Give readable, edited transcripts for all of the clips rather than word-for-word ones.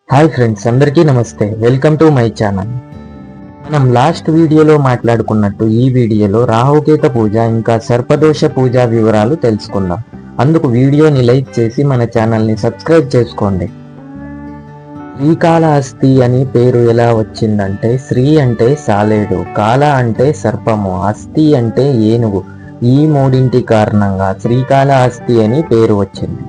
Hi friends, అందరికీ నమస్తే. Welcome to my channel. మనం లాస్ట్ వీడియోలో మాట్లాడుకున్నట్టు ఈ వీడియోలో రాహుకేత పూజ ఇంకా సర్పదోష పూజ వివరాలు తెలుసుకుందాం. అందుకు వీడియోని లైక్ చేసి మన ఛానల్ని సబ్స్క్రైబ్ చేసుకోండి. శ్రీకాళహస్తి అని పేరు ఎలా వచ్చిందంటే, శ్రీ అంటే సాలేడు, కాల అంటే సర్పము, హస్తి అంటే ఏనుగు. ఈ మూడింటి కారణంగా శ్రీకాళహస్తి అని పేరు వచ్చింది.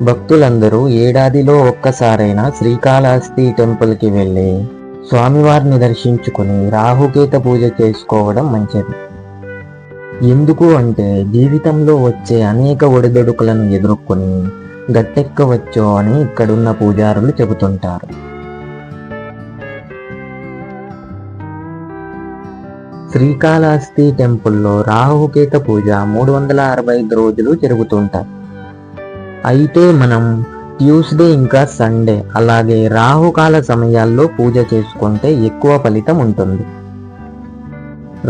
భక్తులందరూ ఏడాదిలో ఒక్కసారైనా శ్రీకాళహస్తి టెంపుల్కి వెళ్ళి స్వామివారిని దర్శించుకుని రాహుకేత పూజ చేసుకోవడం మంచిది. ఎందుకు అంటే జీవితంలో వచ్చే అనేక ఒడిదొడుకులను ఎదుర్కొని గట్టెక్కవచ్చు అని ఇక్కడున్న పూజారులు చెబుతుంటారు. శ్రీకాళహస్తి టెంపుల్లో రాహుకేత పూజ 365 రోజులు జరుగుతుంటాయి. అయితే మనం ట్యూస్డే ఇంకా సండే అలాగే రాహుకాల సమయాల్లో పూజ చేసుకుంటే ఎక్కువ ఫలితం ఉంటుంది.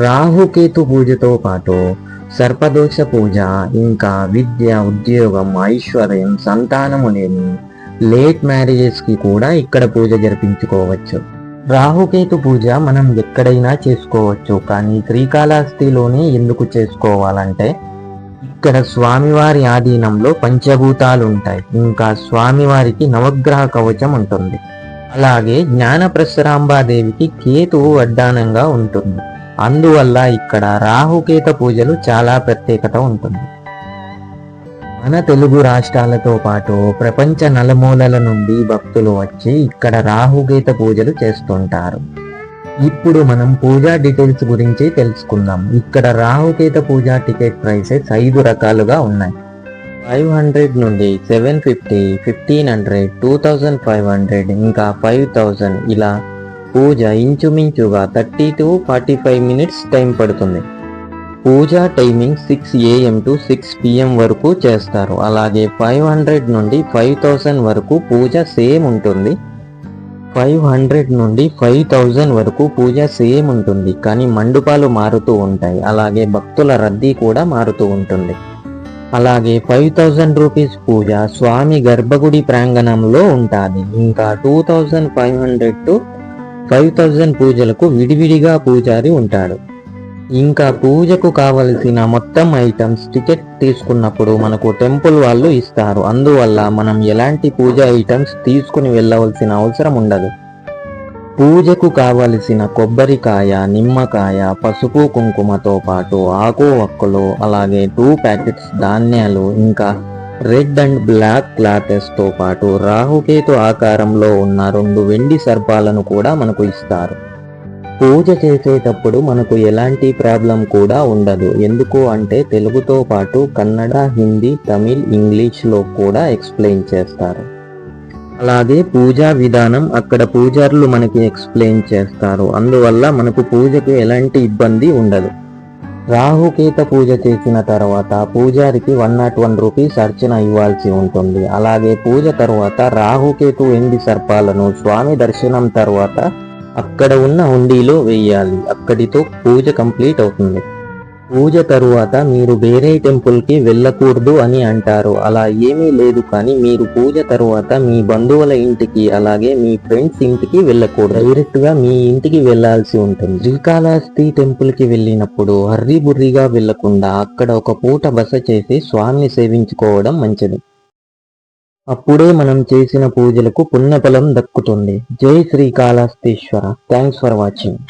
రాహుకేతు పూజతో పాటు సర్పదోష పూజ, ఇంకా విద్య, ఉద్యోగం, ఐశ్వర్యం, సంతానము లేని లేట్ మ్యారేజెస్కి కూడా ఇక్కడ పూజ జరిపించుకోవచ్చు. రాహుకేతు పూజ మనం ఎక్కడైనా చేసుకోవచ్చు, కానీ శ్రీకాళహస్తిలోనే ఎందుకు చేసుకోవాలంటే ఇక్కడ స్వామివారి ఆధీనంలో పంచభూతాలుంటాయి, ఇంకా స్వామివారికి నవగ్రహ కవచం ఉంటుంది. అలాగే జ్ఞానప్రసరాంబాదేవికి కేతువు అడ్డానంగా ఉంటుంది. అందువల్ల ఇక్కడ రాహుకేత పూజలు చాలా ప్రత్యేకత ఉంటుంది. మన తెలుగు రాష్ట్రాలతో పాటు ప్రపంచ నలుమూలల నుండి భక్తులు వచ్చి ఇక్కడ రాహుకేత పూజలు చేస్తుంటారు. ఇప్పుడు మనం పూజా డీటెయిల్స్ గురించి తెలుసుకుందాం. ఇక్కడ రాహుకేత పూజా టికెట్ ప్రైసెస్ 5 రకాలుగా ఉన్నాయి. 500 నుండి 750, 1500, 2500, ఇంకా 5000. ఇలా పూజ ఇంచుమించుగా 30 to 45 మినిట్స్ టైం పడుతుంది. పూజా టైమింగ్ 6 AM to 6 PM వరకు చేస్తారు. అలాగే 500 నుండి 5000 వరకు పూజ సేమ్ ఉంటుంది. 500 నుండి 5000 వరకు పూజ సేమ్ ఉంటుంది, కానీ మండపాలు మారుతూ ఉంటాయి. అలాగే భక్తుల రద్దీ కూడా మారుతూ ఉంటుంది. అలాగే 5000 రూపీస్ పూజ స్వామి గర్భగుడి ప్రాంగణంలో ఉంటుంది. ఇంకా 2500 to 5000 పూజలకు విడివిడిగా పూజారి ఉంటాడు. ఇంకా పూజకు కావలసిన మొత్తం ఐటమ్స్ టికెట్ తీసుకున్నప్పుడు మనకు టెంపుల్ వాళ్ళు ఇస్తారు. అందువల్ల మనం ఎలాంటి పూజ ఐటమ్స్ తీసుకుని వెళ్ళవలసిన అవసరం ఉండదు. పూజకు కావలసిన కొబ్బరికాయ, నిమ్మకాయ, పసుపు కుంకుమతో పాటు ఆకు వక్కలు, అలాగే 2 ప్యాకెట్స్ ధాన్యాలు, ఇంకా రెడ్ అండ్ బ్లాక్ క్లాతెస్ తో పాటు రాహుకేతు ఆకారంలో ఉన్న 2 వెండి సర్పాలను కూడా మనకు ఇస్తారు. పూజ చేసేటప్పుడు మనకు ఎలాంటి ప్రాబ్లం కూడా ఉండదు. ఎందుకు అంటే తెలుగుతో పాటు కన్నడ, హిందీ, తమిళ్, ఇంగ్లీష్లో కూడా ఎక్స్ప్లెయిన్ చేస్తారు. అలాగే పూజా విధానం అక్కడ పూజారులు మనకి ఎక్స్ప్లెయిన్ చేస్తారు. అందువల్ల మనకు పూజకు ఎలాంటి ఇబ్బంది ఉండదు. రాహుకేత పూజ చేసిన తర్వాత పూజారికి 101 రూపీస్ అర్చన ఇవ్వాల్సి ఉంటుంది. అలాగే పూజ తర్వాత రాహుకేతు వెండి సర్పాలను స్వామి దర్శనం తర్వాత అక్కడ ఉన్న హుండీలో వేయాలి. అక్కడితో పూజ కంప్లీట్ అవుతుంది. పూజ తరువాత మీరు వేరే టెంపుల్కి వెళ్ళకూడదు అని అంటారు. అలా ఏమీ లేదు, కానీ మీరు పూజ తరువాత మీ బంధువుల ఇంటికి అలాగే మీ ఫ్రెండ్స్ ఇంటికి వెళ్ళకూడదు. డైరెక్ట్గా మీ ఇంటికి వెళ్ళాల్సి ఉంటుంది. శ్రీకాళహస్తి టెంపుల్కి వెళ్ళినప్పుడు హర్రీబుర్రీగా వెళ్లకుండా అక్కడ ఒక పూట బస చేసి స్వామిని సేవించుకోవడం మంచిది. అప్పుడే మనం చేసిన పూజలకు పుణ్యఫలం దక్కుతుంది. జై శ్రీకాళహస్తీశ్వర. Thanks for watching.